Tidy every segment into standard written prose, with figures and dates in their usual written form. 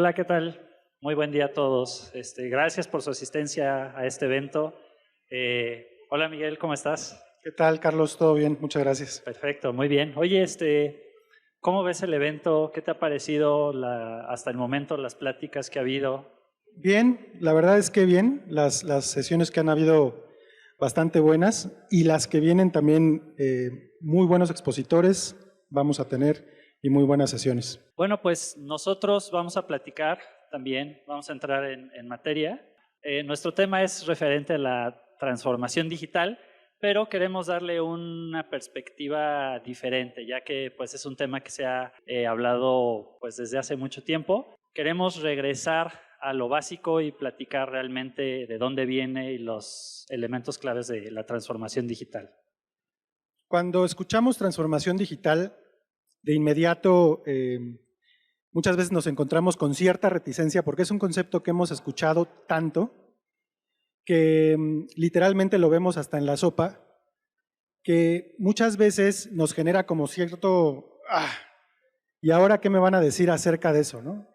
Hola, ¿qué tal? Muy buen día a todos. Gracias por su asistencia a este evento. Hola, Miguel, ¿cómo estás? ¿Qué tal, Carlos? ¿Todo bien? Muchas gracias. Perfecto, muy bien. Oye, ¿cómo ves el evento? ¿Qué te ha parecido hasta el momento las pláticas que ha habido? Bien, la verdad es que bien. Las sesiones que han habido bastante buenas y las que vienen también muy buenos expositores vamos a tener y muy buenas sesiones. Bueno, pues nosotros vamos a platicar también, vamos a entrar en materia. Nuestro tema es referente a la transformación digital, pero queremos darle una perspectiva diferente, ya que pues, es un tema que se ha hablado pues, desde hace mucho tiempo. Queremos regresar a lo básico y platicar realmente de dónde viene y los elementos claves de la transformación digital. Cuando escuchamos transformación digital, de inmediato muchas veces nos encontramos con cierta reticencia porque es un concepto que hemos escuchado tanto que literalmente lo vemos hasta en la sopa, que muchas veces nos genera como cierto, ¿y ahora qué me van a decir acerca de eso, no?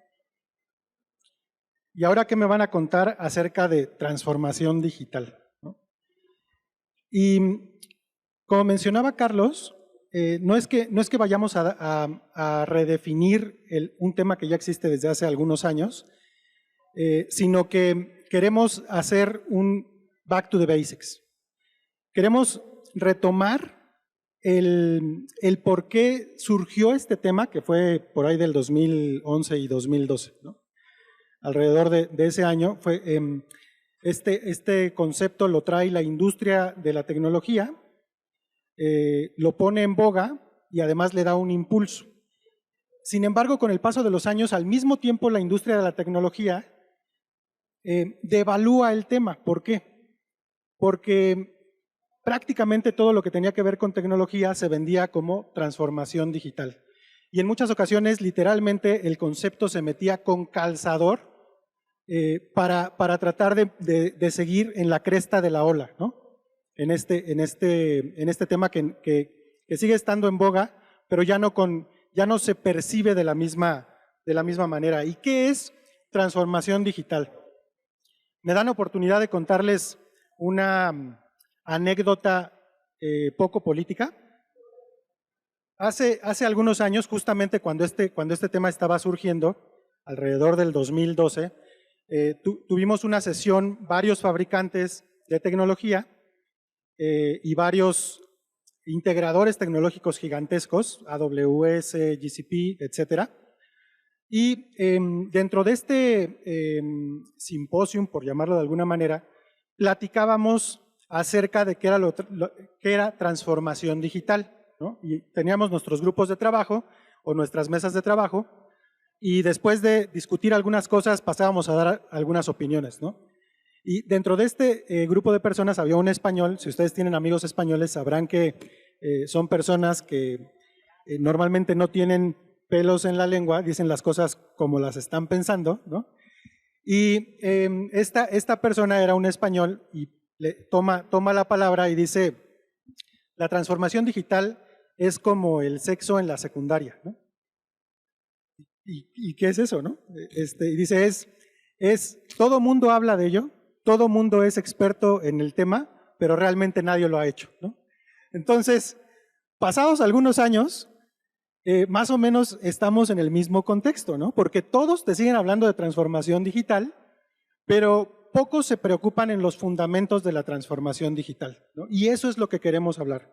¿Y ahora qué me van a contar acerca de transformación digital, ¿no? Y como mencionaba Carlos, no es que vayamos a redefinir un tema que ya existe desde hace algunos años, sino que queremos hacer un back to the basics. Queremos retomar el por qué surgió este tema, que fue por ahí del 2011 y 2012, ¿no? Alrededor de ese año, este concepto lo trae la industria de la tecnología, lo pone en boga y además le da un impulso. Sin embargo, con el paso de los años, al mismo tiempo la industria de la tecnología devalúa el tema. ¿Por qué? Porque prácticamente todo lo que tenía que ver con tecnología se vendía como transformación digital. Y en muchas ocasiones, literalmente, el concepto se metía con calzador para tratar de seguir en la cresta de la ola, ¿no? En este tema que sigue estando en boga, pero ya no se percibe de la misma manera. ¿Y qué es transformación digital? Me dan oportunidad de contarles una anécdota poco política. Hace algunos años, justamente cuando este tema estaba surgiendo, alrededor del 2012, tuvimos una sesión, varios fabricantes de tecnología y varios integradores tecnológicos gigantescos, AWS, GCP, etcétera. Y dentro de este simposium, por llamarlo de alguna manera, platicábamos acerca de qué era transformación digital, ¿no? Y teníamos nuestros grupos de trabajo o nuestras mesas de trabajo y después de discutir algunas cosas pasábamos a dar algunas opiniones, ¿no? Y dentro de este grupo de personas había un español. Si ustedes tienen amigos españoles sabrán que son personas que normalmente no tienen pelos en la lengua, dicen las cosas como las están pensando, ¿no? Y esta persona era un español y toma la palabra y dice, la transformación digital es como el sexo en la secundaria, ¿no? ¿Y qué es eso, no? Y dice, todo mundo habla de ello, todo mundo es experto en el tema, pero realmente nadie lo ha hecho, ¿no? Entonces, pasados algunos años, más o menos estamos en el mismo contexto, ¿no? Porque todos te siguen hablando de transformación digital, pero pocos se preocupan en los fundamentos de la transformación digital, ¿no? Y eso es lo que queremos hablar.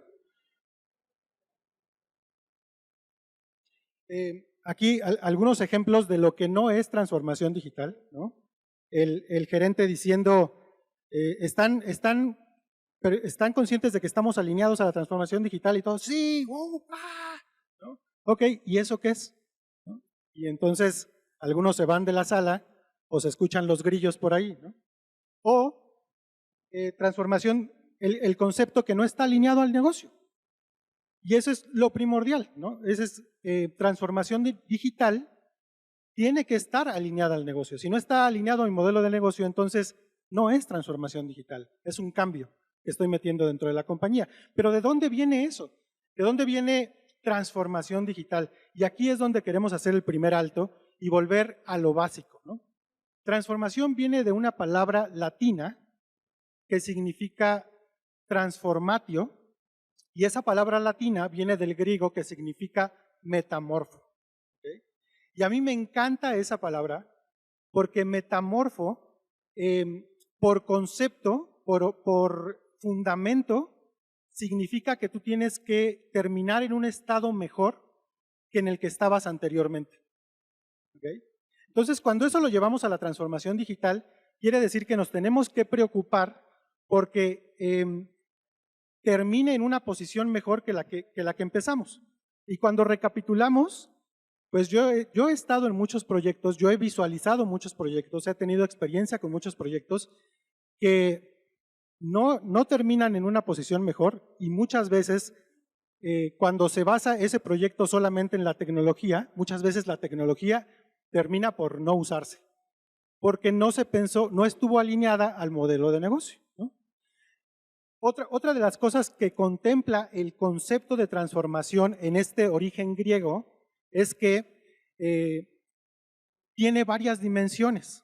Aquí algunos ejemplos de lo que no es transformación digital, ¿no? El gerente diciendo, ¿están conscientes de que estamos alineados a la transformación digital? Y todos, sí, ¿no? Ok, ¿y eso qué es? ¿No? Y entonces algunos se van de la sala o se escuchan los grillos por ahí, ¿no? O transformación, el concepto que no está alineado al negocio. Y eso es lo primordial, ¿no? Transformación digital tiene que estar alineada al negocio. Si no está alineado a mi modelo de negocio, entonces no es transformación digital, es un cambio que estoy metiendo dentro de la compañía. Pero ¿de dónde viene eso? ¿De dónde viene transformación digital? Y aquí es donde queremos hacer el primer alto y volver a lo básico, ¿no? Transformación viene de una palabra latina que significa transformatio, y esa palabra latina viene del griego que significa metamorfo. ¿Okay? Y a mí me encanta esa palabra porque metamorfo, por concepto, por fundamento, significa que tú tienes que terminar en un estado mejor que en el que estabas anteriormente. ¿Okay? Entonces, cuando eso lo llevamos a la transformación digital, quiere decir que nos tenemos que preocupar porque termine en una posición mejor que la que empezamos. Y cuando recapitulamos, pues yo he estado en muchos proyectos, yo he visualizado muchos proyectos, he tenido experiencia con muchos proyectos que no terminan en una posición mejor y muchas veces cuando se basa ese proyecto solamente en la tecnología, muchas veces la tecnología termina por no usarse, porque no se pensó, no estuvo alineada al modelo de negocio, ¿no? Otra de las cosas que contempla el concepto de transformación en este origen griego es que tiene varias dimensiones.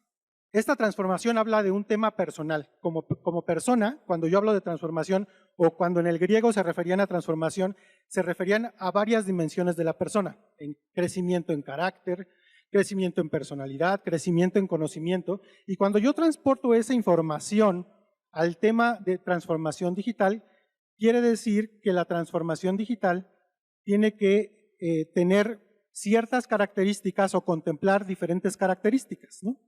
Esta transformación habla de un tema personal. Como persona, cuando yo hablo de transformación o cuando en el griego se referían a transformación, se referían a varias dimensiones de la persona. En crecimiento en carácter, crecimiento en personalidad, crecimiento en conocimiento. Y cuando yo transporto esa información al tema de transformación digital, quiere decir que la transformación digital tiene que tener ciertas características o contemplar diferentes características, ¿no?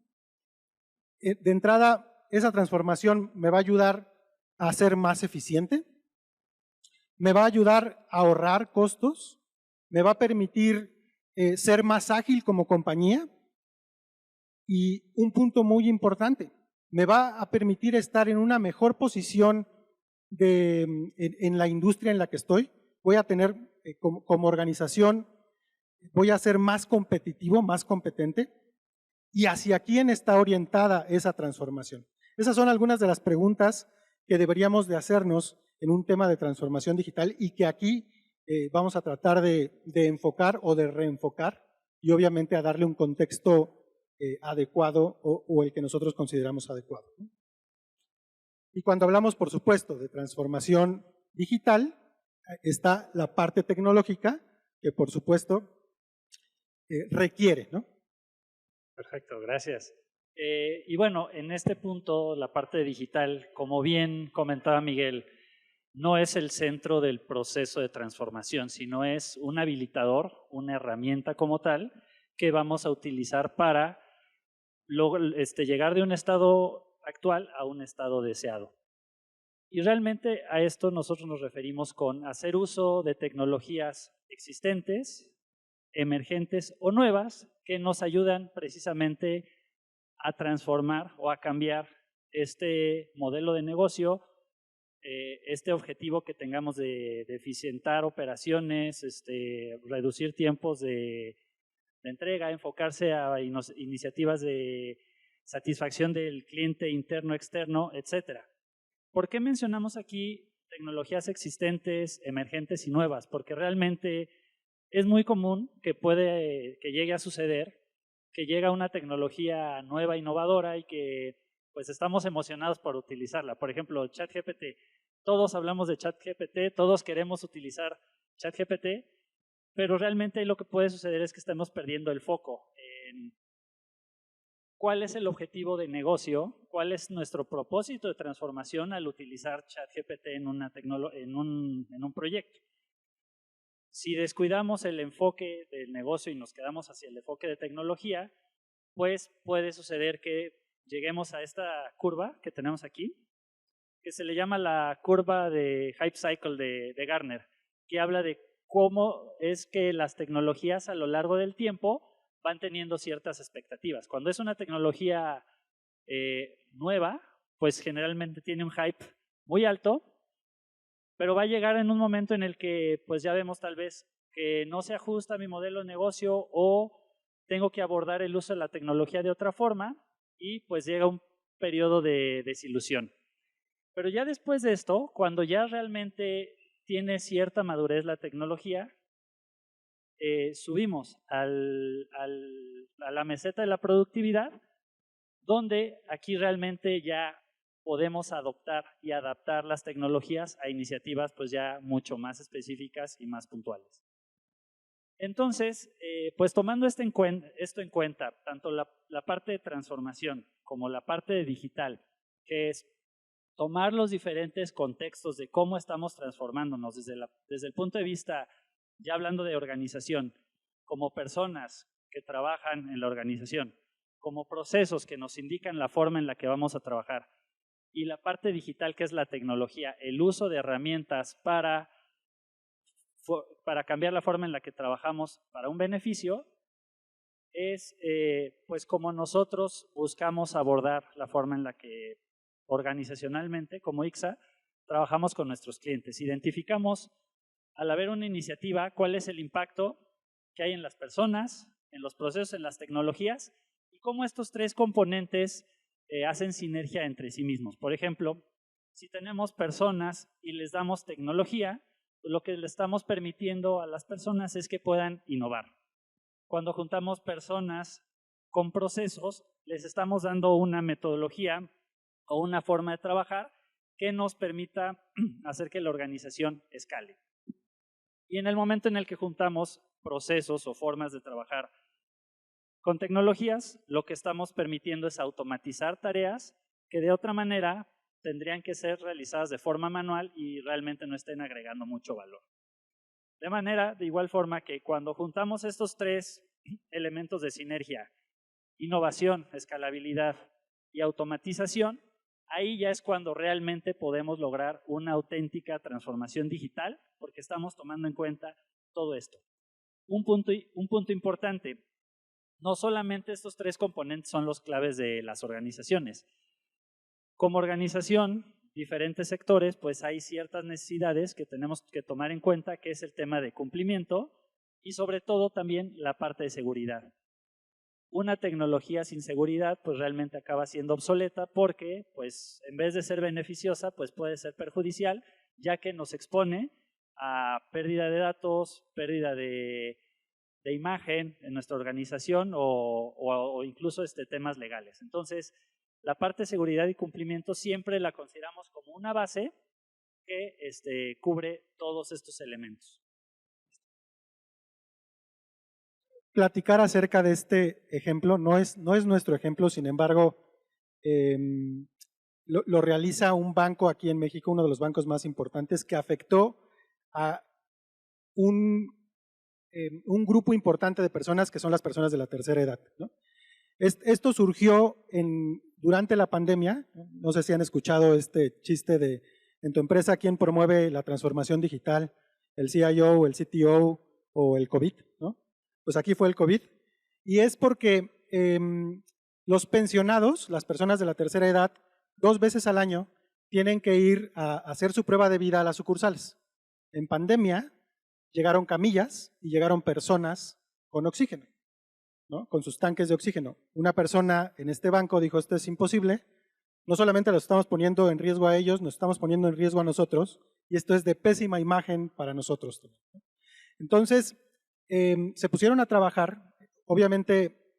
De entrada, esa transformación me va a ayudar a ser más eficiente, me va a ayudar a ahorrar costos, me va a permitir ser más ágil como compañía y un punto muy importante, me va a permitir estar en una mejor posición en la industria en la que estoy. Voy a tener como organización, voy a ser más competitivo, más competente. Y hacia quién está orientada esa transformación. Esas son algunas de las preguntas que deberíamos de hacernos en un tema de transformación digital y que aquí vamos a tratar de enfocar o de reenfocar y obviamente a darle un contexto adecuado o el que nosotros consideramos adecuado. Y cuando hablamos, por supuesto, de transformación digital, está la parte tecnológica que, por supuesto, requiere, ¿no? Perfecto, gracias. Y bueno, en este punto, la parte digital, como bien comentaba Miguel, no es el centro del proceso de transformación, sino es un habilitador, una herramienta como tal, que vamos a utilizar para llegar de un estado actual a un estado deseado. Y realmente a esto nosotros nos referimos con hacer uso de tecnologías existentes, emergentes o nuevas que nos ayudan precisamente a transformar o a cambiar este modelo de negocio, este objetivo que tengamos de eficientar operaciones, reducir tiempos de entrega, enfocarse a iniciativas de satisfacción del cliente interno, externo, etcétera. ¿Por qué mencionamos aquí tecnologías existentes, emergentes y nuevas? Porque realmente es muy común que llegue a suceder que llega una tecnología nueva, innovadora y que pues estamos emocionados por utilizarla. Por ejemplo, ChatGPT. Todos hablamos de ChatGPT, todos queremos utilizar ChatGPT, pero realmente lo que puede suceder es que estamos perdiendo el foco en cuál es el objetivo de negocio, cuál es nuestro propósito de transformación al utilizar ChatGPT en un proyecto. Si descuidamos el enfoque del negocio y nos quedamos hacia el enfoque de tecnología, pues puede suceder que lleguemos a esta curva que tenemos aquí, que se le llama la curva de Hype Cycle de Gartner, que habla de cómo es que las tecnologías a lo largo del tiempo van teniendo ciertas expectativas. Cuando es una tecnología nueva, pues generalmente tiene un hype muy alto, pero va a llegar en un momento en el que pues ya vemos tal vez que no se ajusta a mi modelo de negocio o tengo que abordar el uso de la tecnología de otra forma y pues llega un periodo de desilusión. Pero ya después de esto, cuando ya realmente tiene cierta madurez la tecnología, subimos a la meseta de la productividad, donde aquí realmente ya podemos adoptar y adaptar las tecnologías a iniciativas pues ya mucho más específicas y más puntuales. Entonces, pues tomando esto en cuenta, tanto la parte de transformación como la parte de digital, que es tomar los diferentes contextos de cómo estamos transformándonos desde el punto de vista, ya hablando de organización, como personas que trabajan en la organización, como procesos que nos indican la forma en la que vamos a trabajar, y la parte digital, que es la tecnología, el uso de herramientas para cambiar la forma en la que trabajamos para un beneficio, es pues como nosotros buscamos abordar la forma en la que organizacionalmente, como ICSA, trabajamos con nuestros clientes. Identificamos, al haber una iniciativa, cuál es el impacto que hay en las personas, en los procesos, en las tecnologías, y cómo estos tres componentes hacen sinergia entre sí mismos. Por ejemplo, si tenemos personas y les damos tecnología, lo que le estamos permitiendo a las personas es que puedan innovar. Cuando juntamos personas con procesos, les estamos dando una metodología o una forma de trabajar que nos permita hacer que la organización escale. Y en el momento en el que juntamos procesos o formas de trabajar con tecnologías, lo que estamos permitiendo es automatizar tareas que de otra manera tendrían que ser realizadas de forma manual y realmente no estén agregando mucho valor. De igual forma que cuando juntamos estos tres elementos de sinergia, innovación, escalabilidad y automatización, ahí ya es cuando realmente podemos lograr una auténtica transformación digital, porque estamos tomando en cuenta todo esto. Un punto importante, no solamente estos tres componentes son los claves de las organizaciones. Como organización, diferentes sectores, pues hay ciertas necesidades que tenemos que tomar en cuenta, que es el tema de cumplimiento y sobre todo también la parte de seguridad. Una tecnología sin seguridad pues realmente acaba siendo obsoleta porque pues en vez de ser beneficiosa pues puede ser perjudicial, ya que nos expone a pérdida de datos, pérdida de imagen en nuestra organización o incluso temas legales. Entonces, la parte de seguridad y cumplimiento siempre la consideramos como una base que cubre todos estos elementos. Platicar acerca de este ejemplo, no es nuestro ejemplo, sin embargo, lo realiza un banco aquí en México, uno de los bancos más importantes, que afectó a un grupo importante de personas que son las personas de la tercera edad, ¿no? Esto surgió durante la pandemia. No sé si han escuchado este chiste de en tu empresa quién promueve la transformación digital, el CIO, el CTO o el COVID, ¿no? Pues aquí fue el COVID, y es porque los pensionados, las personas de la tercera edad, 2 veces al año tienen que ir a hacer su prueba de vida a las sucursales. En pandemia llegaron camillas y llegaron personas con oxígeno, ¿no? Con sus tanques de oxígeno. Una persona en este banco dijo, esto es imposible, no solamente los estamos poniendo en riesgo a ellos, nos estamos poniendo en riesgo a nosotros, y esto es de pésima imagen para nosotros también. Entonces, se pusieron a trabajar. Obviamente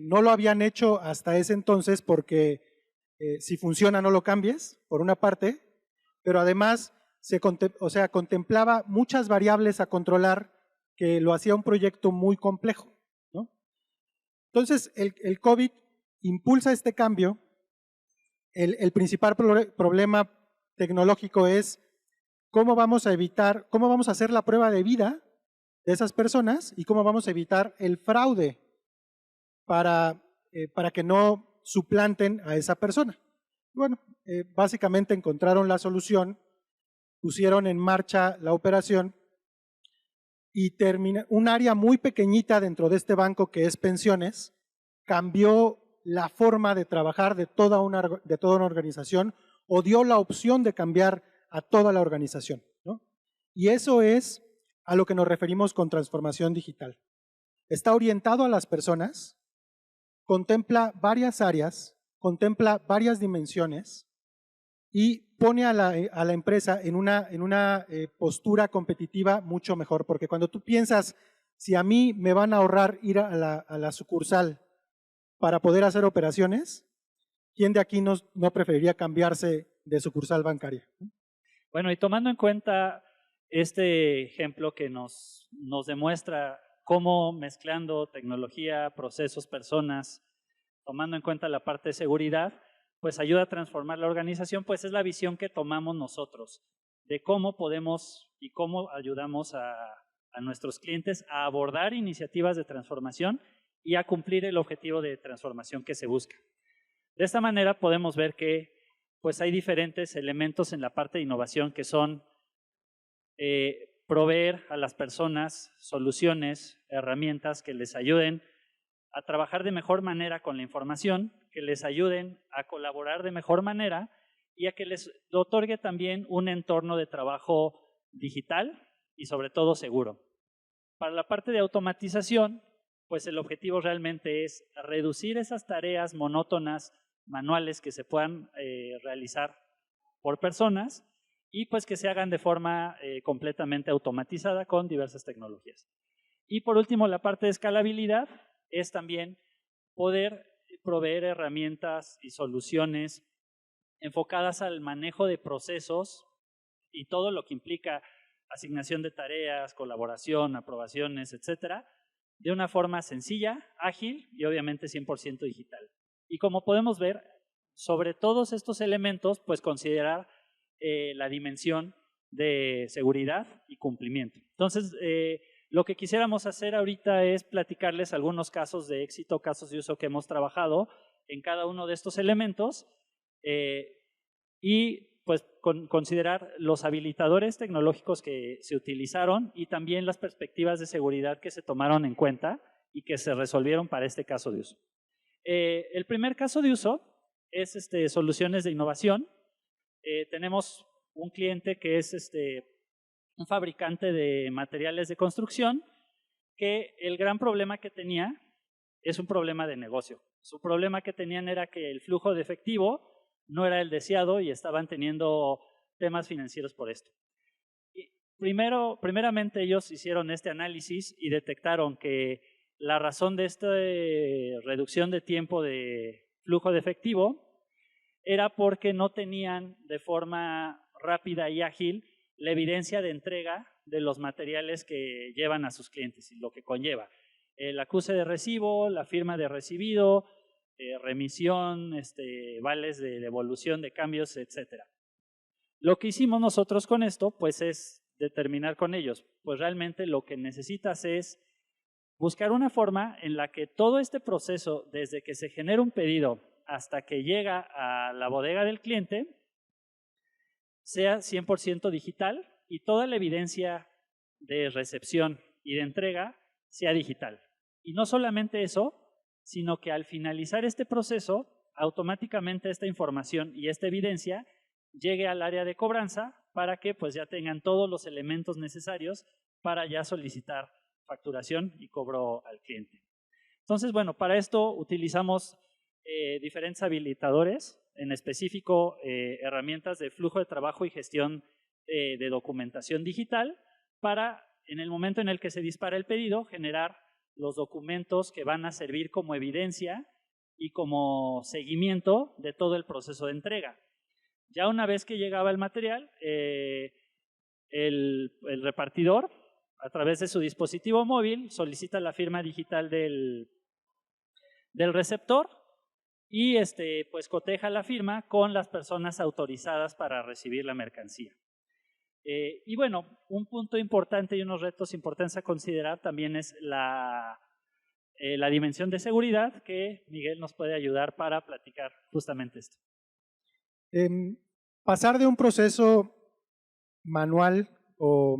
no lo habían hecho hasta ese entonces porque si funciona no lo cambies, por una parte, pero además contemplaba muchas variables a controlar que lo hacía un proyecto muy complejo, ¿no? Entonces el COVID impulsa este cambio. El principal problema tecnológico es cómo vamos a hacer la prueba de vida de esas personas y cómo vamos a evitar el fraude para que no suplanten a esa persona. Bueno, básicamente encontraron la solución, pusieron en marcha la operación y un área muy pequeñita dentro de este banco, que es pensiones, cambió la forma de trabajar de toda una organización, o dio la opción de cambiar a toda la organización, ¿no? Y eso es a lo que nos referimos con transformación digital. Está orientado a las personas, contempla varias áreas, contempla varias dimensiones y pone a la empresa en una postura competitiva mucho mejor, porque cuando tú piensas si a mí me van a ahorrar ir a la sucursal para poder hacer operaciones, ¿quién de aquí no preferiría cambiarse de sucursal bancaria? Bueno, y tomando en cuenta este ejemplo que nos demuestra cómo mezclando tecnología, procesos, personas, tomando en cuenta la parte de seguridad, pues ayuda a transformar la organización, pues es la visión que tomamos nosotros de cómo podemos y cómo ayudamos a nuestros clientes a abordar iniciativas de transformación y a cumplir el objetivo de transformación que se busca. De esta manera podemos ver que pues hay diferentes elementos en la parte de innovación que son proveer a las personas soluciones, herramientas que les ayuden a trabajar de mejor manera con la información, que les ayuden a colaborar de mejor manera y a que les otorgue también un entorno de trabajo digital y sobre todo seguro. Para la parte de automatización, pues el objetivo realmente es reducir esas tareas monótonas, manuales que se puedan realizar por personas y pues que se hagan de forma completamente automatizada con diversas tecnologías. Y por último, la parte de escalabilidad es también poder proveer herramientas y soluciones enfocadas al manejo de procesos y todo lo que implica asignación de tareas, colaboración, aprobaciones, etcétera, de una forma sencilla, ágil y obviamente 100% digital. Y como podemos ver, sobre todos estos elementos, pues considerar la dimensión de seguridad y cumplimiento. Entonces, lo que quisiéramos hacer ahorita es platicarles algunos casos de éxito, casos de uso que hemos trabajado en cada uno de estos elementos y pues considerar los habilitadores tecnológicos que se utilizaron y también las perspectivas de seguridad que se tomaron en cuenta y que se resolvieron para este caso de uso. El primer caso de uso es soluciones de innovación. Tenemos un cliente que es un fabricante de materiales de construcción que el gran problema que tenía es un problema de negocio. Su problema que tenían era que el flujo de efectivo no era el deseado y estaban teniendo temas financieros por esto. Y primeramente ellos hicieron este análisis y detectaron que la razón de esta reducción de tiempo de flujo de efectivo era porque no tenían de forma rápida y ágil la evidencia de entrega de los materiales que llevan a sus clientes y lo que conlleva. El acuse de recibo, la firma de recibido, remisión, vales de devolución de cambios, etc. Lo que hicimos nosotros con esto, pues es determinar con ellos, pues realmente lo que necesitas es buscar una forma en la que todo este proceso, desde que se genera un pedido hasta que llega a la bodega del cliente, sea 100% digital y toda la evidencia de recepción y de entrega sea digital. Y no solamente eso, sino que al finalizar este proceso, automáticamente esta información y esta evidencia llegue al área de cobranza para que pues ya tengan todos los elementos necesarios para ya solicitar facturación y cobro al cliente. Entonces, bueno, para esto utilizamos diferentes habilitadores, en específico herramientas de flujo de trabajo y gestión de documentación digital para, en el momento en el que se dispara el pedido, generar los documentos que van a servir como evidencia y como seguimiento de todo el proceso de entrega. Ya una vez que llegaba el material, el repartidor, a través de su dispositivo móvil, solicita la firma digital del receptor y pues coteja la firma con las personas autorizadas para recibir la mercancía. Y bueno, un punto importante y unos retos importantes a considerar también es la dimensión de seguridad, que Miguel nos puede ayudar para platicar justamente esto. Pasar de un proceso manual o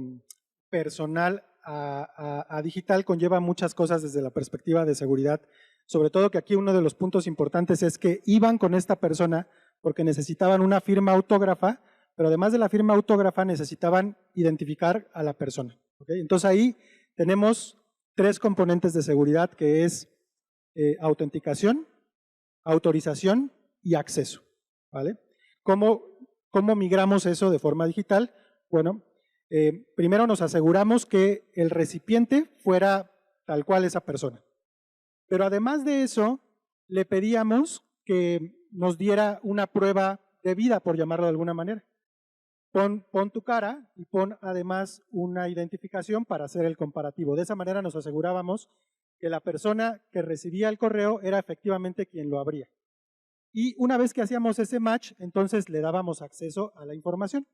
personal a digital conlleva muchas cosas desde la perspectiva de seguridad, sobre todo que aquí uno de los puntos importantes es que iban con esta persona porque necesitaban una firma autógrafa, pero además de la firma autógrafa necesitaban identificar a la persona. ¿Okay? Entonces ahí tenemos 3 componentes de seguridad que es autenticación, autorización y acceso. ¿Vale? ¿Cómo migramos eso de forma digital? Bueno, Primero nos aseguramos que el recipiente fuera tal cual esa persona. Pero además de eso, le pedíamos que nos diera una prueba de vida, por llamarlo de alguna manera. Pon tu cara y pon además una identificación para hacer el comparativo. De esa manera nos asegurábamos que la persona que recibía el correo era efectivamente quien lo abría. Y una vez que hacíamos ese match, entonces le dábamos acceso a la información.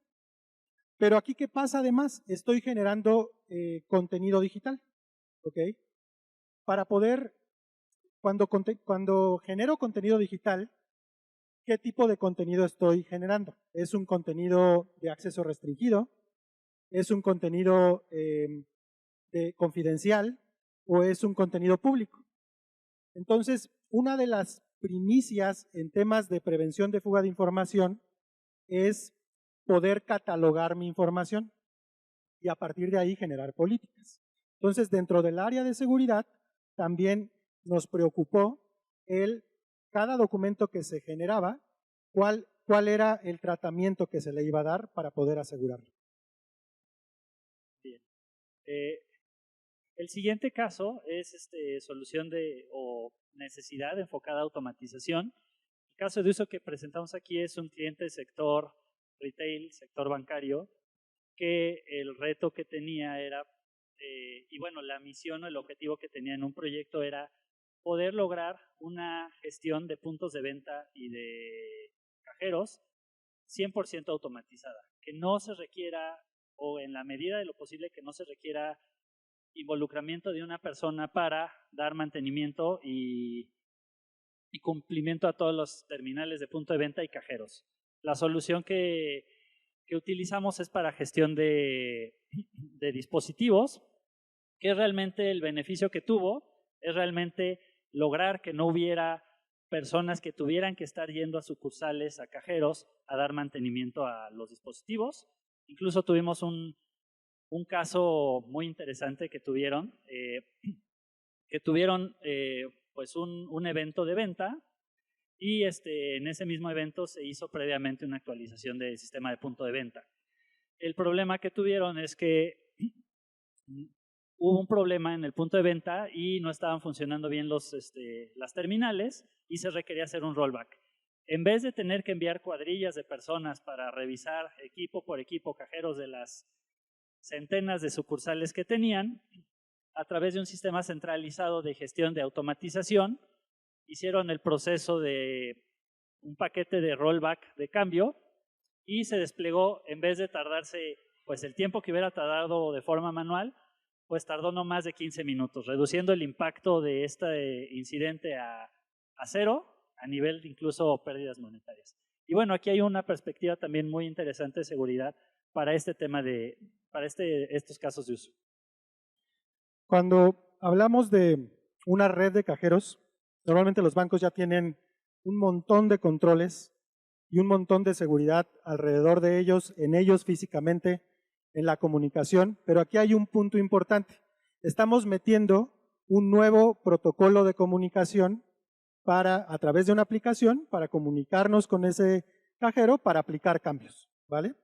Pero aquí, ¿qué pasa además? Estoy generando contenido digital, ¿ok? Para poder, cuando genero contenido digital, ¿qué tipo de contenido estoy generando? ¿Es un contenido de acceso restringido? ¿Es un contenido confidencial? ¿O es un contenido público? Entonces, una de las primicias en temas de prevención de fuga de información es poder catalogar mi información y a partir de ahí generar políticas. Entonces, dentro del área de seguridad, también nos preocupó cada documento que se generaba, cuál era el tratamiento que se le iba a dar para poder asegurarlo. Bien. El siguiente caso es solución o necesidad enfocada a automatización. El caso de uso que presentamos aquí es un cliente del sector retail, sector bancario, que el reto que tenía era, y bueno, la misión o el objetivo que tenía en un proyecto era poder lograr una gestión de puntos de venta y de cajeros 100% automatizada, que no se requiera, o en la medida de lo posible, que no se requiera involucramiento de una persona para dar mantenimiento y cumplimiento a todos los terminales de punto de venta y cajeros. La solución que utilizamos es para gestión de dispositivos, que realmente el beneficio que tuvo es realmente lograr que no hubiera personas que tuvieran que estar yendo a sucursales, a cajeros, a dar mantenimiento a los dispositivos. Incluso tuvimos un caso muy interesante que tuvieron, pues un evento de venta y en ese mismo evento se hizo previamente una actualización del sistema de punto de venta. El problema que tuvieron es que hubo un problema en el punto de venta y no estaban funcionando bien las terminales y se requería hacer un rollback. En vez de tener que enviar cuadrillas de personas para revisar equipo por equipo cajeros de las centenas de sucursales que tenían, a través de un sistema centralizado de gestión de automatización, hicieron el proceso de un paquete de rollback de cambio y se desplegó, en vez de tardarse pues el tiempo que hubiera tardado de forma manual, pues tardó no más de 15 minutos, reduciendo el impacto de este incidente a cero, a nivel de incluso pérdidas monetarias. Y bueno, aquí hay una perspectiva también muy interesante de seguridad para este tema para estos casos de uso. Cuando hablamos de una red de cajeros, normalmente los bancos ya tienen un montón de controles y un montón de seguridad alrededor de ellos, en ellos físicamente, en la comunicación, pero aquí hay un punto importante. Estamos metiendo un nuevo protocolo de comunicación a través de una aplicación para comunicarnos con ese cajero para aplicar cambios, ¿vale?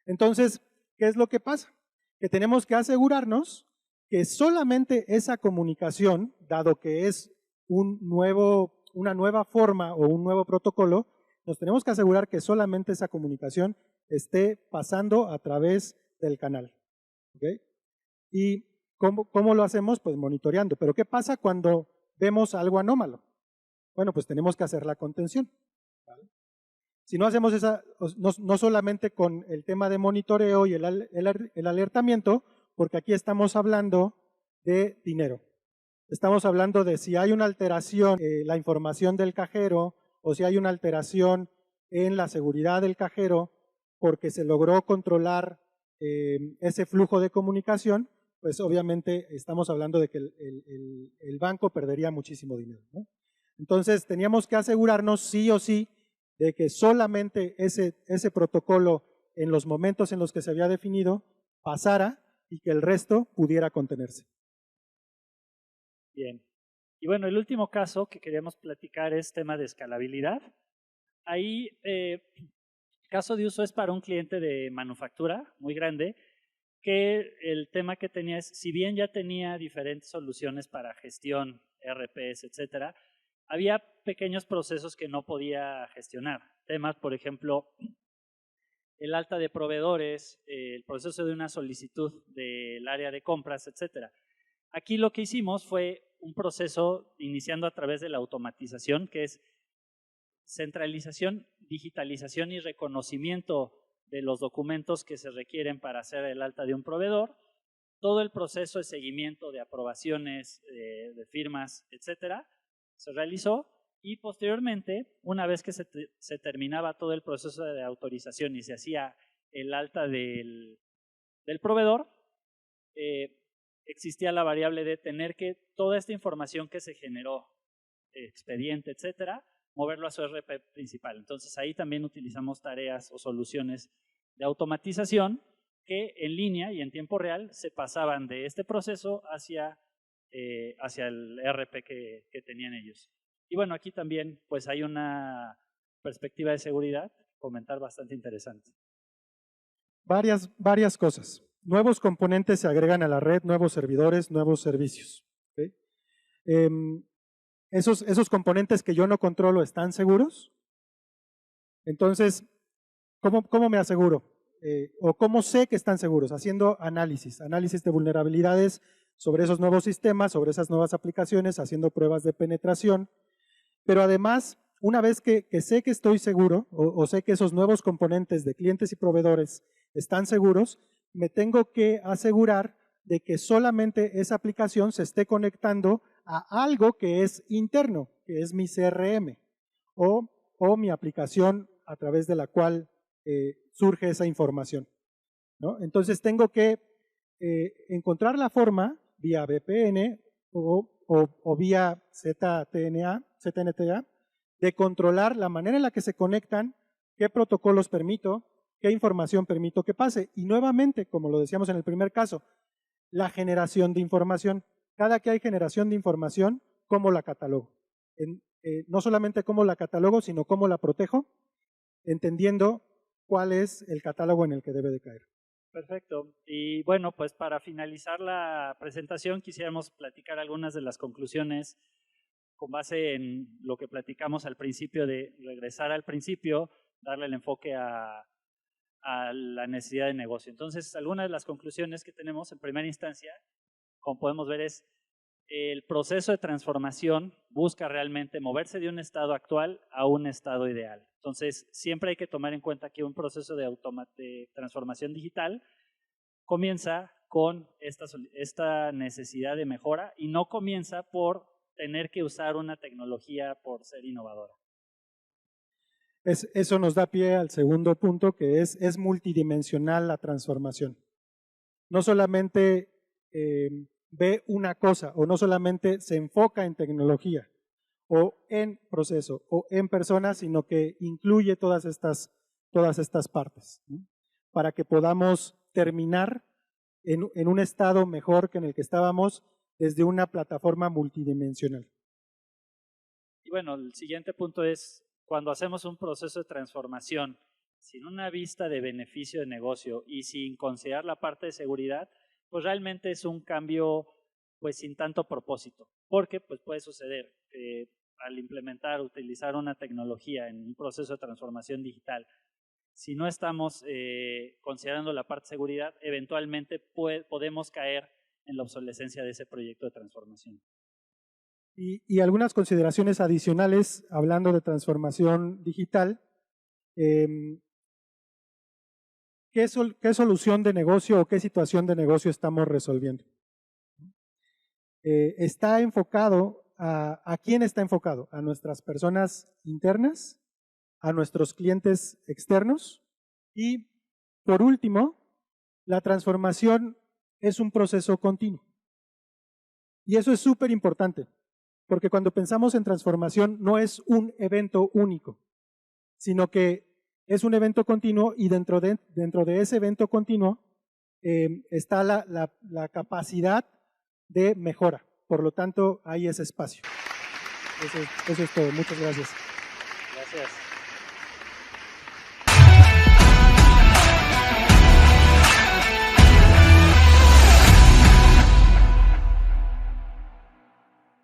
Entonces, ¿qué es lo que pasa? Que tenemos que asegurarnos que solamente esa comunicación, dado que es una nueva forma o un nuevo protocolo, nos tenemos que asegurar que solamente esa comunicación esté pasando a través del canal. ¿Okay? ¿Y cómo lo hacemos? Pues monitoreando. Pero ¿qué pasa cuando vemos algo anómalo? Bueno, pues tenemos que hacer la contención. ¿Vale? Si no hacemos no solamente con el tema de monitoreo y el alertamiento, porque aquí estamos hablando de dinero. Estamos hablando de si hay una alteración en la información del cajero o si hay una alteración en la seguridad del cajero porque se logró controlar ese flujo de comunicación, pues obviamente estamos hablando de que el banco perdería muchísimo dinero, ¿no? Entonces teníamos que asegurarnos sí o sí de que solamente ese protocolo en los momentos en los que se había definido pasara y que el resto pudiera contenerse. Bien. Y bueno, el último caso que queríamos platicar es tema de escalabilidad. Ahí, el caso de uso es para un cliente de manufactura muy grande que el tema que tenía es, si bien ya tenía diferentes soluciones para gestión, RPs, etcétera, había pequeños procesos que no podía gestionar. Temas, por ejemplo, el alta de proveedores, el proceso de una solicitud del área de compras, etcétera. Aquí lo que hicimos fue un proceso iniciando a través de la automatización, que es centralización, digitalización y reconocimiento de los documentos que se requieren para hacer el alta de un proveedor, todo el proceso de seguimiento de aprobaciones, de firmas, etcétera, se realizó y posteriormente, una vez que se terminaba todo el proceso de autorización y se hacía el alta del proveedor, existía la variable de tener que toda esta información que se generó, expediente, etcétera, moverlo a su RP principal. Entonces ahí también utilizamos tareas o soluciones de automatización que en línea y en tiempo real se pasaban de este proceso hacia el RP que tenían ellos. Y bueno, aquí también pues hay una perspectiva de seguridad, comentar bastante interesante. Varias cosas. Nuevos componentes se agregan a la red, nuevos servidores, nuevos servicios. ¿Okay? Esos componentes que yo no controlo, ¿están seguros? Entonces, ¿cómo me aseguro? ¿O cómo sé que están seguros? Haciendo análisis de vulnerabilidades sobre esos nuevos sistemas, sobre esas nuevas aplicaciones, haciendo pruebas de penetración. Pero además, una vez que sé que estoy seguro, o sé que esos nuevos componentes de clientes y proveedores están seguros, me tengo que asegurar de que solamente esa aplicación se esté conectando a algo que es interno, que es mi CRM, o mi aplicación a través de la cual surge esa información, ¿no? Entonces tengo que encontrar la forma vía VPN o vía ZNTA, de controlar la manera en la que se conectan, qué protocolos permito, qué información permito que pase. Y nuevamente, como lo decíamos en el primer caso, la generación de información. Cada que hay generación de información, ¿cómo la catalogo? No solamente cómo la catalogo, sino cómo la protejo, entendiendo cuál es el catálogo en el que debe de caer. Perfecto. Y bueno, pues para finalizar la presentación quisiéramos platicar algunas de las conclusiones con base en lo que platicamos al principio de regresar al principio, darle el enfoque a la necesidad de negocio. Entonces, algunas de las conclusiones que tenemos en primera instancia, como podemos ver, es el proceso de transformación busca realmente moverse de un estado actual a un estado ideal. Entonces, siempre hay que tomar en cuenta que un proceso de transformación digital comienza con esta necesidad de mejora y no comienza por tener que usar una tecnología por ser innovadora. Eso nos da pie al segundo punto, que es multidimensional la transformación. No solamente ve una cosa, o no solamente se enfoca en tecnología, o en proceso, o en personas, sino que incluye todas estas partes, ¿no? Para que podamos terminar en un estado mejor que en el que estábamos desde una plataforma multidimensional. Y bueno, el siguiente punto es, cuando hacemos un proceso de transformación sin una vista de beneficio de negocio y sin considerar la parte de seguridad, pues realmente es un cambio pues sin tanto propósito, porque pues puede suceder que al implementar, utilizar una tecnología en un proceso de transformación digital, si no estamos considerando la parte de seguridad, eventualmente podemos caer en la obsolescencia de ese proyecto de transformación. Y algunas consideraciones adicionales, hablando de transformación digital. ¿Qué solución de negocio o qué situación de negocio estamos resolviendo? Está enfocado ¿a quién está enfocado? ¿A nuestras personas internas? ¿A nuestros clientes externos? Y por último, la transformación es un proceso continuo. Y eso es súper importante, porque cuando pensamos en transformación no es un evento único, sino que es un evento continuo y dentro de ese evento continuo está la capacidad de mejora. Por lo tanto, hay ese espacio. Eso es todo. Muchas gracias. Gracias.